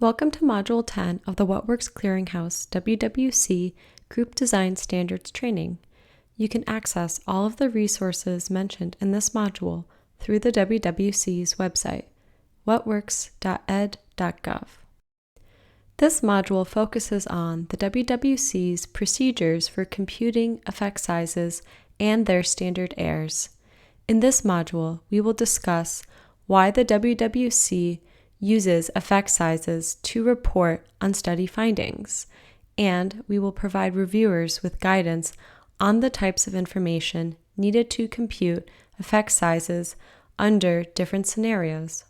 Welcome to Module 10 of the Works Clearinghouse WWC Group Design Standards Training. You can access all of the resources mentioned in this module through the WWC's website, whatworks.ed.gov. This module focuses on the WWC's procedures for computing effect sizes and their standard errors. In this module, we will discuss why the WWC uses effect sizes to report on study findings, and we will provide reviewers with guidance on the types of information needed to compute effect sizes under different scenarios.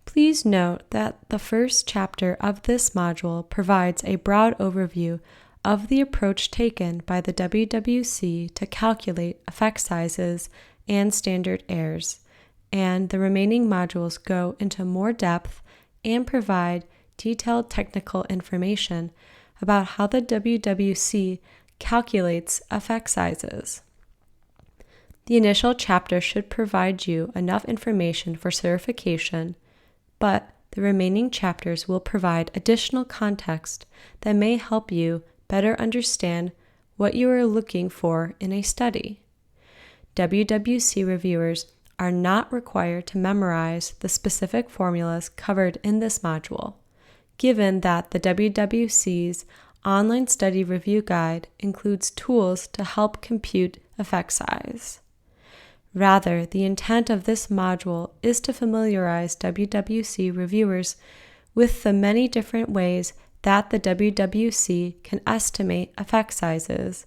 Please note that the first chapter of this module provides a broad overview of the approach taken by the WWC to calculate effect sizes and standard errors, and the remaining modules go into more depth and provide detailed technical information about how the WWC calculates effect sizes. The initial chapter should provide you enough information for certification, but the remaining chapters will provide additional context that may help you better understand what you are looking for in a study. WWC reviewers are not required to memorize the specific formulas covered in this module, given that the WWC's online study review guide includes tools to help compute effect size. Rather, the intent of this module is to familiarize WWC reviewers with the many different ways that the WWC can estimate effect sizes,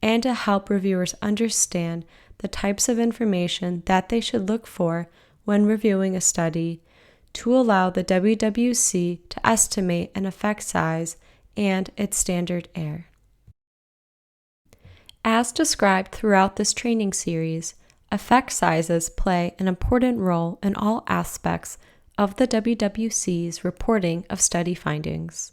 and to help reviewers understand the types of information that they should look for when reviewing a study to allow the WWC to estimate an effect size and its standard error. As described throughout this training series, effect sizes play an important role in all aspects of the WWC's reporting of study findings.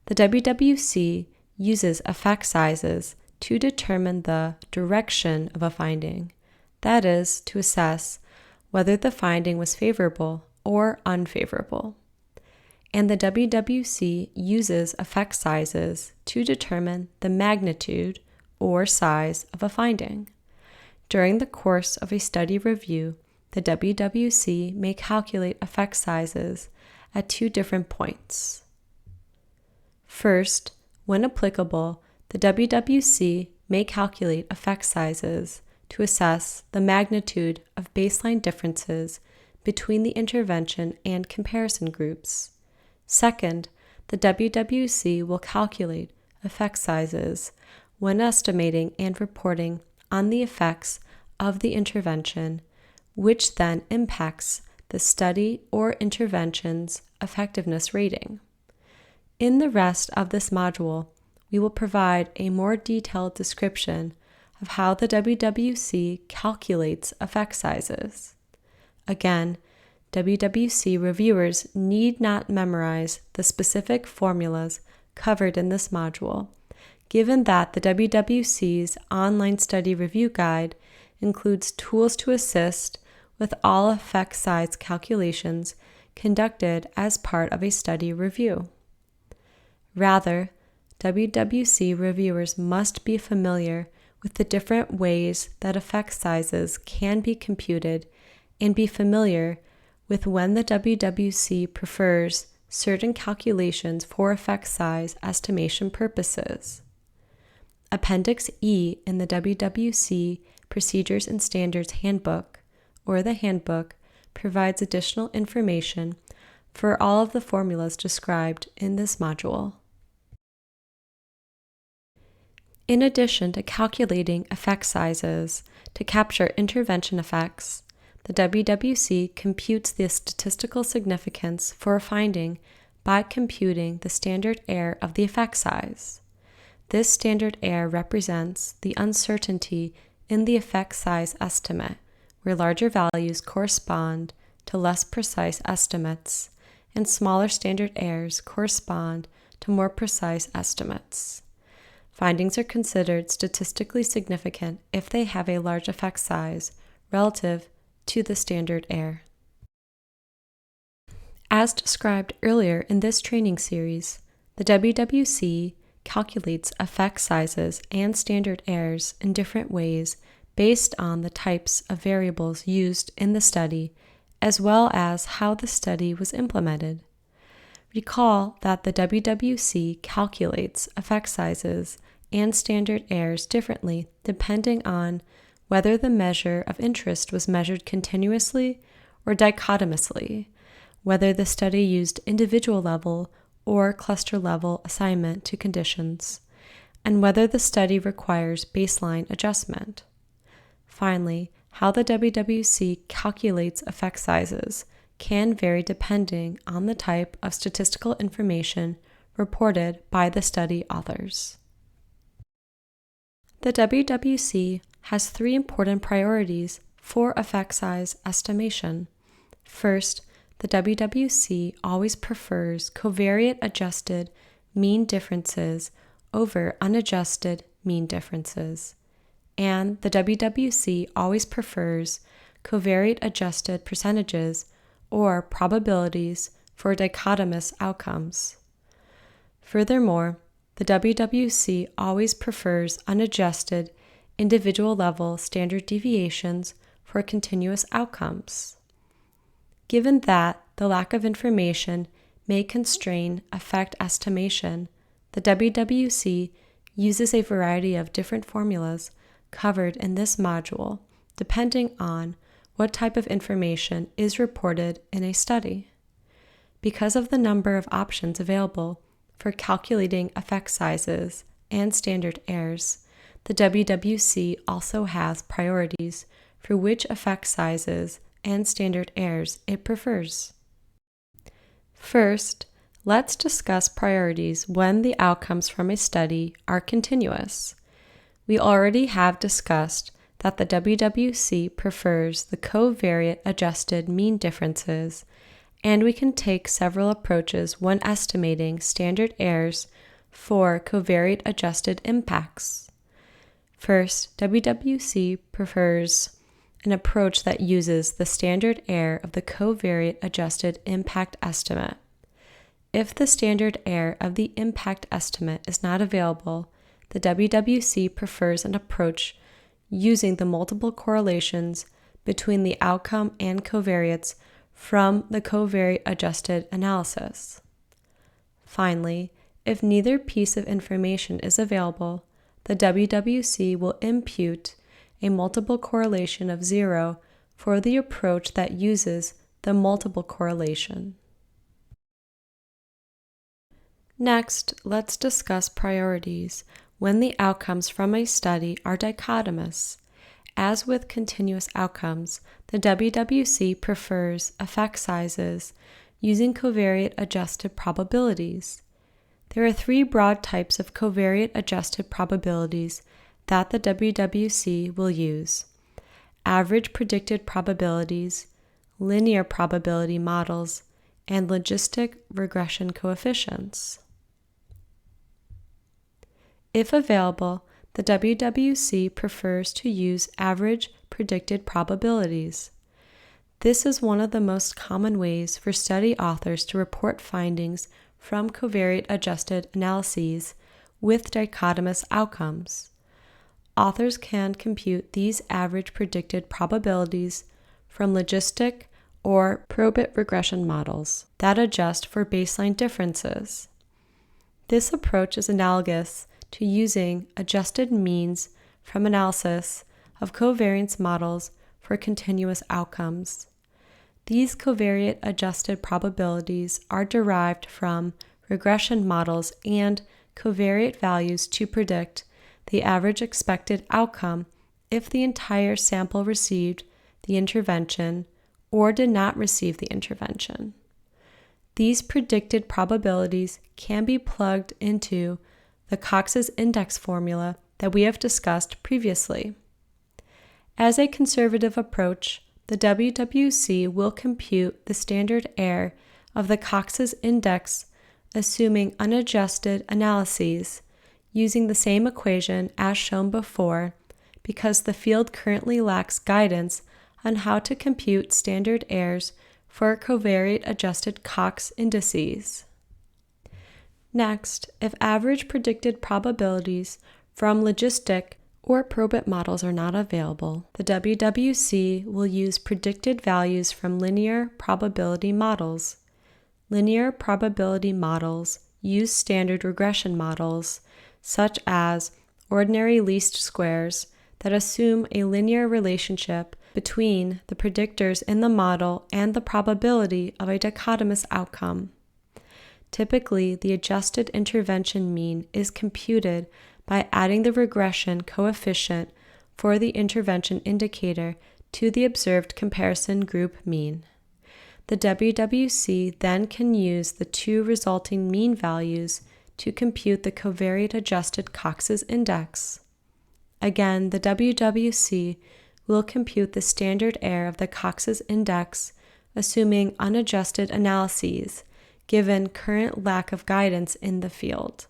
The WWC uses effect sizes to determine the direction of a finding, that is, to assess whether the finding was favorable or unfavorable. And the WWC uses effect sizes to determine the magnitude or size of a finding. During the course of a study review, the WWC may calculate effect sizes at two different points. First, when applicable, the WWC may calculate effect sizes to assess the magnitude of baseline differences between the intervention and comparison groups. Second, the WWC will calculate effect sizes when estimating and reporting on the effects of the intervention, which then impacts the study or intervention's effectiveness rating. In the rest of this module, we will provide a more detailed description of how the WWC calculates effect sizes. Again, WWC reviewers need not memorize the specific formulas covered in this module, given that the WWC's online study review guide includes tools to assist with all effect size calculations conducted as part of a study review. Rather, WWC reviewers must be familiar with the different ways that effect sizes can be computed and be familiar with when the WWC prefers certain calculations for effect size estimation purposes. Appendix E in the WWC Procedures and Standards Handbook, or the Handbook, provides additional information for all of the formulas described in this module. In addition to calculating effect sizes to capture intervention effects, the WWC computes the statistical significance for a finding by computing the standard error of the effect size. This standard error represents the uncertainty in the effect size estimate, where larger values correspond to less precise estimates, and smaller standard errors correspond to more precise estimates. Findings are considered statistically significant if they have a large effect size relative to the standard error. As described earlier in this training series, the WWC calculates effect sizes and standard errors in different ways based on the types of variables used in the study, as well as how the study was implemented. Recall that the WWC calculates effect sizes and standard errors differently depending on whether the measure of interest was measured continuously or dichotomously, whether the study used individual level or cluster level assignment to conditions, and whether the study requires baseline adjustment. Finally, how the WWC calculates effect sizes can vary depending on the type of statistical information reported by the study authors. The WWC has three important priorities for effect size estimation. First, the WWC always prefers covariate-adjusted mean differences over unadjusted mean differences, and the WWC always prefers covariate-adjusted percentages or probabilities for dichotomous outcomes. Furthermore, the WWC always prefers unadjusted individual level standard deviations for continuous outcomes. Given that the lack of information may constrain effect estimation, the WWC uses a variety of different formulas covered in this module, depending on what type of information is reported in a study. Because of the number of options available for calculating effect sizes and standard errors, the WWC also has priorities for which effect sizes and standard errors it prefers. First, let's discuss priorities when the outcomes from a study are continuous. We already have discussed that the WWC prefers the covariate-adjusted mean differences, and we can take several approaches when estimating standard errors for covariate-adjusted impacts. First, WWC prefers an approach that uses the standard error of the covariate-adjusted impact estimate. If the standard error of the impact estimate is not available, the WWC prefers an approach using the multiple correlations between the outcome and covariates from the covariate-adjusted analysis. Finally, if neither piece of information is available, the WWC will impute a multiple correlation of 0 for the approach that uses the multiple correlation. Next, let's discuss priorities when the outcomes from a study are dichotomous. As with continuous outcomes, the WWC prefers effect sizes using covariate-adjusted probabilities. There are three broad types of covariate-adjusted probabilities that the WWC will use: average predicted probabilities, linear probability models, and logistic regression coefficients. If available, the WWC prefers to use average predicted probabilities. This is one of the most common ways for study authors to report findings from covariate-adjusted analyses with dichotomous outcomes. Authors can compute these average predicted probabilities from logistic or probit regression models that adjust for baseline differences. This approach is analogous to using adjusted means from analysis of covariance models for continuous outcomes. These covariate-adjusted probabilities are derived from regression models and covariate values to predict the average expected outcome if the entire sample received the intervention or did not receive the intervention. These predicted probabilities can be plugged into the Cox's index formula that we have discussed previously. As a conservative approach, the WWC will compute the standard error of the Cox's index assuming unadjusted analyses using the same equation as shown before, because the field currently lacks guidance on how to compute standard errors for covariate-adjusted Cox indices. Next, if average predicted probabilities from logistic or probit models are not available, the WWC will use predicted values from linear probability models. Linear probability models use standard regression models, such as ordinary least squares, that assume a linear relationship between the predictors in the model and the probability of a dichotomous outcome. Typically, the adjusted intervention mean is computed by adding the regression coefficient for the intervention indicator to the observed comparison group mean. The WWC then can use the two resulting mean values to compute the covariate-adjusted Cox's index. Again, the WWC will compute the standard error of the Cox's index, assuming unadjusted analyses, given current lack of guidance in the field.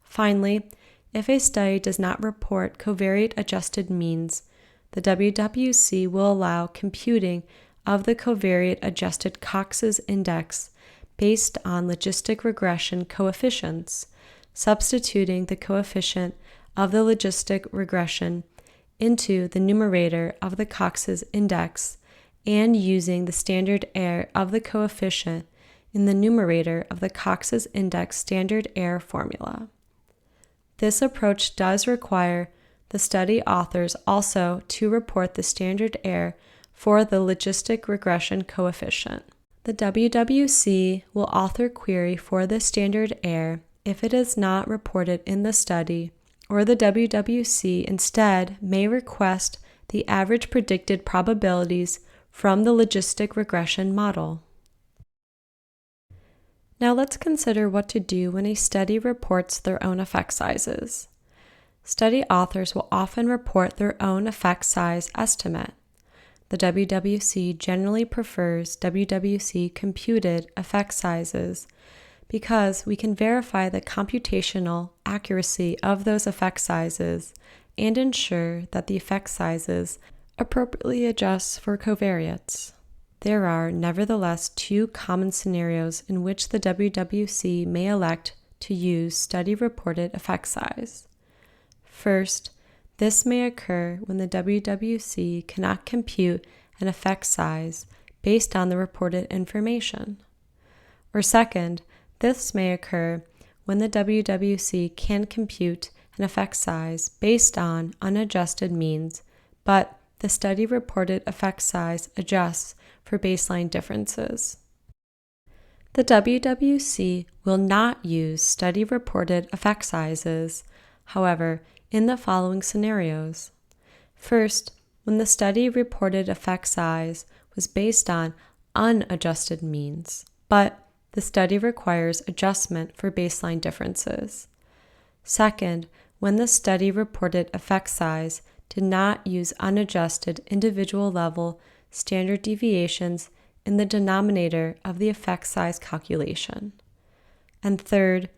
Finally, if a study does not report covariate-adjusted means, the WWC will allow computing of the covariate-adjusted Cox's index based on logistic regression coefficients, substituting the coefficient of the logistic regression into the numerator of the Cox's index and using the standard error of the coefficient in the numerator of the Cox's index standard error formula. This approach does require the study authors also to report the standard error for the logistic regression coefficient. The WWC will author query for the standard error if it is not reported in the study, or the WWC instead may request the average predicted probabilities from the logistic regression model. Now let's consider what to do when a study reports their own effect sizes. Study authors will often report their own effect size estimate. The WWC generally prefers WWC computed effect sizes because we can verify the computational accuracy of those effect sizes and ensure that the effect sizes appropriately adjust for covariates. There are nevertheless two common scenarios in which the WWC may elect to use study-reported effect size. First, this may occur when the WWC cannot compute an effect size based on the reported information. Or second, this may occur when the WWC can compute an effect size based on unadjusted means, but the study-reported effect size adjusts for baseline differences. The WWC will not use study-reported effect sizes, however, in the following scenarios. First, when the study-reported effect size was based on unadjusted means, but the study requires adjustment for baseline differences. Second, when the study-reported effect size did not use unadjusted individual level standard deviations in the denominator of the effect size calculation. And third,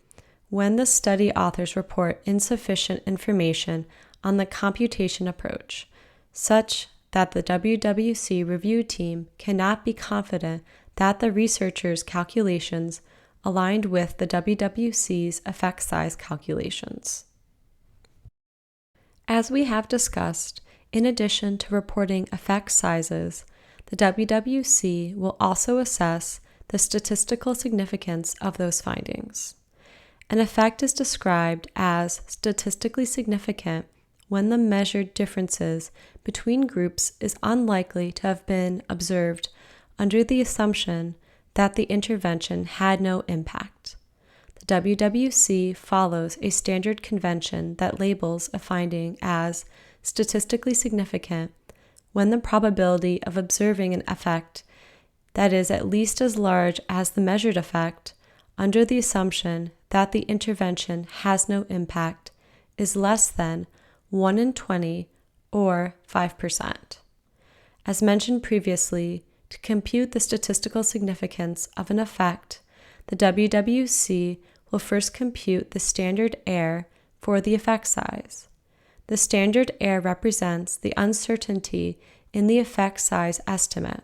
when the study authors report insufficient information on the computation approach, such that the WWC review team cannot be confident that the researchers' calculations aligned with the WWC's effect size calculations. As we have discussed, in addition to reporting effect sizes, the WWC will also assess the statistical significance of those findings. An effect is described as statistically significant when the measured differences between groups is unlikely to have been observed under the assumption that the intervention had no impact. The WWC follows a standard convention that labels a finding as statistically significant when the probability of observing an effect that is at least as large as the measured effect, under the assumption that the intervention has no impact, is less than 1 in 20 or 5%. As mentioned previously, to compute the statistical significance of an effect, the WWC will first compute the standard error for the effect size. The standard error represents the uncertainty in the effect size estimate,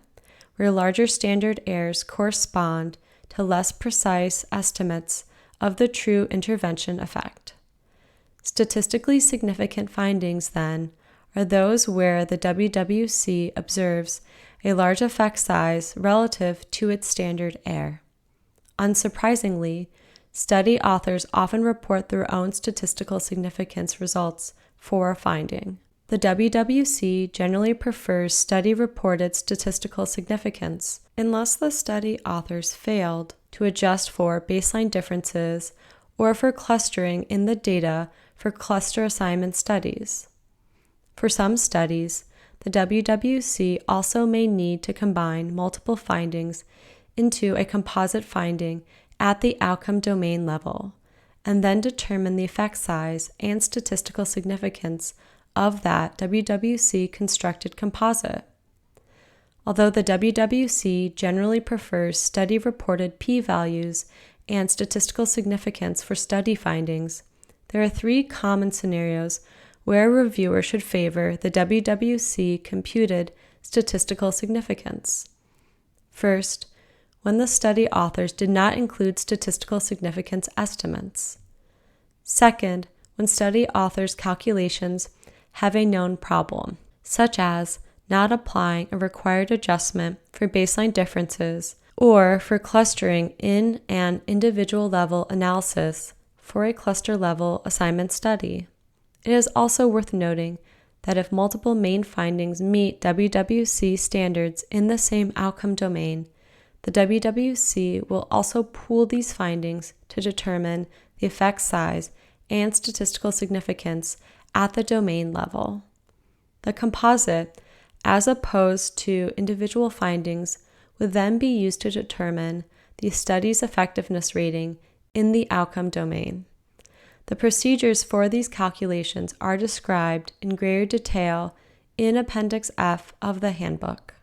where larger standard errors correspond to less precise estimates of the true intervention effect. Statistically significant findings, then, are those where the WWC observes a large effect size relative to its standard error. Unsurprisingly, study authors often report their own statistical significance results for a finding. The WWC generally prefers study-reported statistical significance unless the study authors failed to adjust for baseline differences or for clustering in the data for cluster assignment studies. For some studies, the WWC also may need to combine multiple findings into a composite finding at the outcome domain level, and then determine the effect size and statistical significance of that WWC constructed composite. Although the WWC generally prefers study-reported p-values and statistical significance for study findings, there are three common scenarios where a reviewer should favor the WWC computed statistical significance. First, when the study authors did not include statistical significance estimates. Second, when study authors' calculations have a known problem, such as not applying a required adjustment for baseline differences or for clustering in an individual level analysis for a cluster level assignment study. It is also worth noting that if multiple main findings meet WWC standards in the same outcome domain, the WWC will also pool these findings to determine the effect size and statistical significance at the domain level. The composite, as opposed to individual findings, would then be used to determine the study's effectiveness rating in the outcome domain. The procedures for these calculations are described in greater detail in Appendix F of the handbook.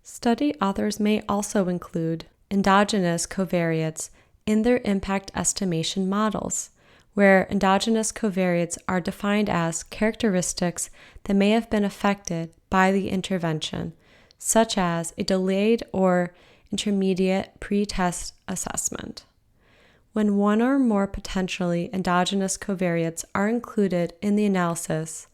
Study authors may also include endogenous covariates in their impact estimation models, where endogenous covariates are defined as characteristics that may have been affected by the intervention, such as a delayed or intermediate pre-test assessment. When one or more potentially endogenous covariates are included in the analysis,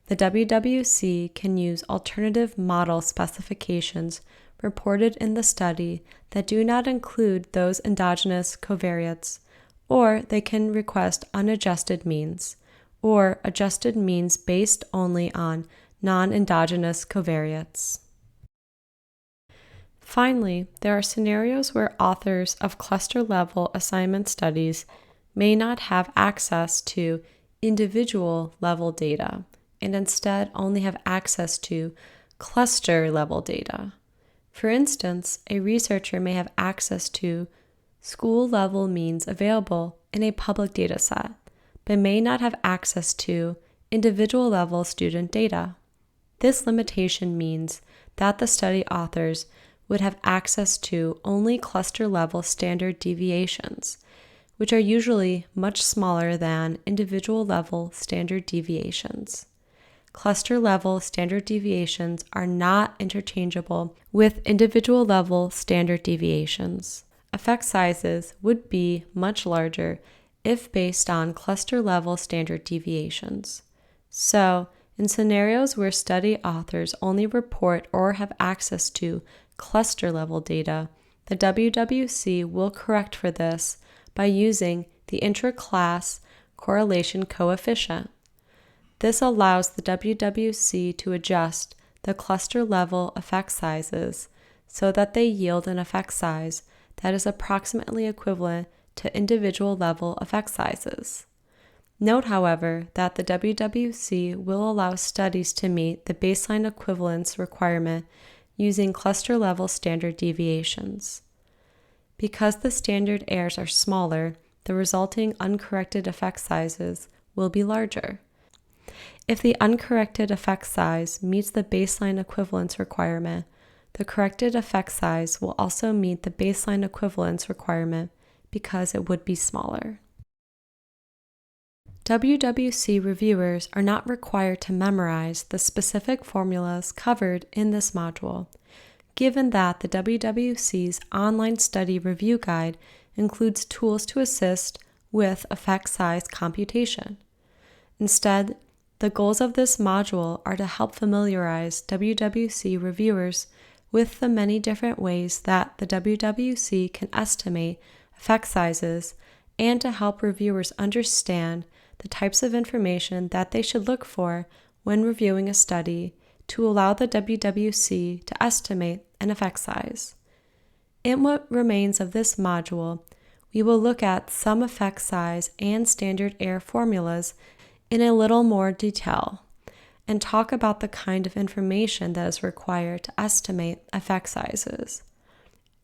the WWC can use alternative model specifications reported in the study that do not include those endogenous covariates, or they can request unadjusted means, or adjusted means based only on non-endogenous covariates. Finally, there are scenarios where authors of cluster-level assignment studies may not have access to individual-level data, and instead only have access to cluster-level data. For instance, a researcher may have access to school-level means available in a public dataset, but may not have access to individual-level student data. This limitation means that the study authors would have access to only cluster-level standard deviations, which are usually much smaller than individual-level standard deviations. Cluster-level standard deviations are not interchangeable with individual-level standard deviations. Effect sizes would be much larger if based on cluster-level standard deviations. So, in scenarios where study authors only report or have access to cluster-level data, the WWC will correct for this by using the intra-class correlation coefficient. This allows the WWC to adjust the cluster-level effect sizes so that they yield an effect size that is approximately equivalent to individual-level effect sizes. Note, however, that the WWC will allow studies to meet the baseline equivalence requirement using cluster-level standard deviations. Because the standard errors are smaller, the resulting uncorrected effect sizes will be larger. If the uncorrected effect size meets the baseline equivalence requirement, the corrected effect size will also meet the baseline equivalence requirement because it would be smaller. WWC reviewers are not required to memorize the specific formulas covered in this module. given that the WWC's online study review guide includes tools to assist with effect size computation. Instead, the goals of this module are to help familiarize WWC reviewers with the many different ways that the WWC can estimate effect sizes and to help reviewers understand the types of information that they should look for when reviewing a study to allow the WWC to estimate an effect size. In what remains of this module, we will look at some effect size and standard error formulas in a little more detail and talk about the kind of information that is required to estimate effect sizes.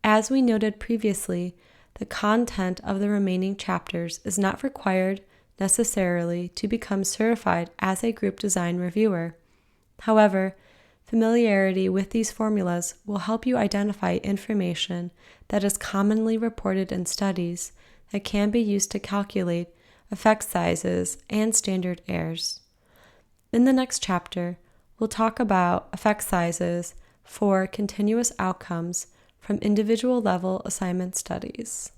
As we noted previously, the content of the remaining chapters is not required necessarily to become certified as a group design reviewer. However, familiarity with these formulas will help you identify information that is commonly reported in studies that can be used to calculate effect sizes and standard errors. In the next chapter, we'll talk about effect sizes for continuous outcomes from individual level assignment studies.